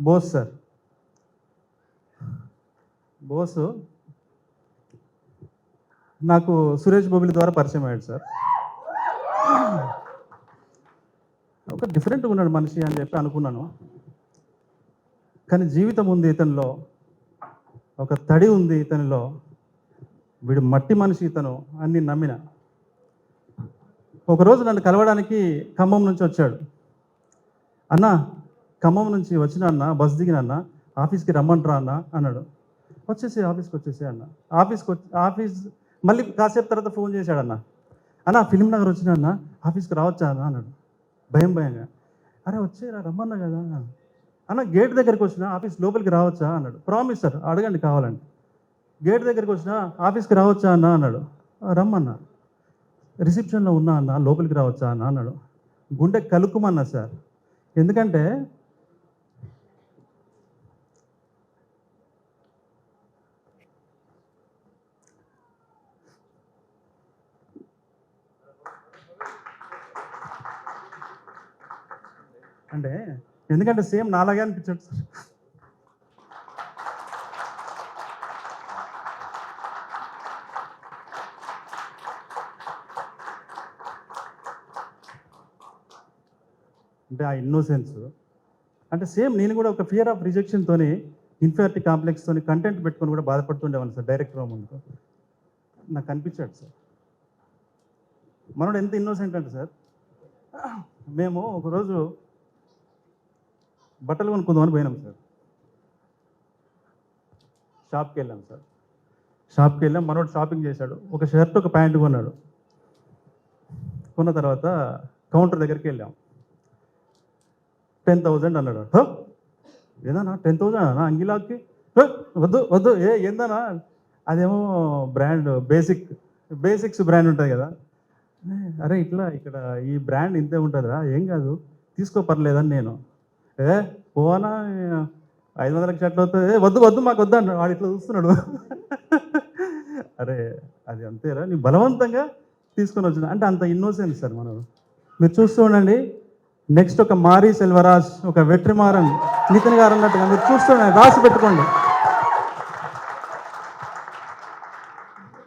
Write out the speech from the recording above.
Bose sir. బోసు నాకు సురేష్ బొబిలి ద్వారా పరిచయం అయ్యాడు సార్. ఒక డిఫరెంట్గా ఉన్నాడు మనిషి అని చెప్పి అనుకున్నాను. కానీ జీవితం ఉంది ఇతనిలో, ఒక తడి ఉంది ఇతనిలో, వీడు మట్టి మనిషి ఇతను అని నమ్మిన. ఒకరోజు నన్ను కలవడానికి ఖమ్మం నుంచి వచ్చాడు. అన్న, ఖమ్మం నుంచి వచ్చిన అన్న, బస్ దిగిన అన్న, ఆఫీస్కి రమ్మంటారా అన్న అన్నాడు. ఆఫీస్కి వచ్చేసి అన్న. ఆఫీస్ మళ్ళీ కాసేపు తర్వాత ఫోన్ చేశాడు. అన్న ఫిలిం నగర్ వచ్చిన అన్న, ఆఫీస్కి రావచ్చా అన్న అన్నాడు భయంగా. అరే వచ్చేరా, రమ్మన్నా కదా అన్న. గేట్ దగ్గరికి వచ్చిన, ఆఫీస్ లోపలికి రావచ్చా అన్నాడు. ప్రామిస్ సార్, అడగండి కావాలండి. గేట్ దగ్గరికి వచ్చిన, ఆఫీస్కి రావచ్చా అన్న అన్నాడు. రమ్మన్నా. రిసెప్షన్లో ఉన్నా అన్న, లోపలికి రావచ్చా అన్న అన్నాడు. గుండె కలుక్కుమన్నా సార్. ఎందుకంటే ఎందుకంటే సేమ్ నాలాగే అనిపించాడు సార్. అంటే ఆ ఇన్నోసెన్స్ అంటే సేమ్ నేను కూడా ఒక ఫియర్ ఆఫ్ రిజెక్షన్తోని, ఇన్ఫీరియారిటీ కాంప్లెక్స్తోని కంటెంట్ పెట్టుకొని కూడా బాధపడుతుండేవాళ్ళు సార్. డైరెక్టర్ ముందు నాకు అనిపించాడు సార్. మనోడు ఎంత ఇన్నోసెంట్ అంటే సార్, మేము ఒకరోజు బట్టలు కొనుక్కుందామని పోయినాం సార్. షాప్కి వెళ్ళాం సార్. షాప్కి వెళ్ళాం, మనోడు షాపింగ్ చేశాడు. ఒక షర్ట్ ఒక ప్యాంటు కొన్నాడు. కొన్న తర్వాత కౌంటర్ దగ్గరికి వెళ్ళాం. 10,000 అన్నాడు. ఏదన్నా 10,000 అన్నా అంగిలాకి? వద్దు ఏందన్నా, అదేమో బ్రాండ్ బేసిక్స్ బ్రాండ్ ఉంటుంది కదా. అరే ఇక్కడ ఈ బ్రాండ్ ఇంతే ఉంటుందిరా, ఏం కాదు తీసుకో పర్లేదని నేను. పోవానా 500 షర్ట్లు అవుతుంది. వద్దు మాకు వద్దు అన్నాడు. వాడు ఇట్లా చూస్తున్నాడు. అరే అది అంతేరా, నీ బలవంతంగా తీసుకొని వచ్చిన అంటే అంత ఇన్నోసెన్స్ సార్ మనం. మీరు చూస్తూ ఉండండి. నెక్స్ట్ ఒక మారీ సెల్వరాజ్, ఒక వెట్రిమారన్ నితిన్ గారు అన్నట్టుగా మీరు చూస్తూ రాసి పెట్టుకోండి.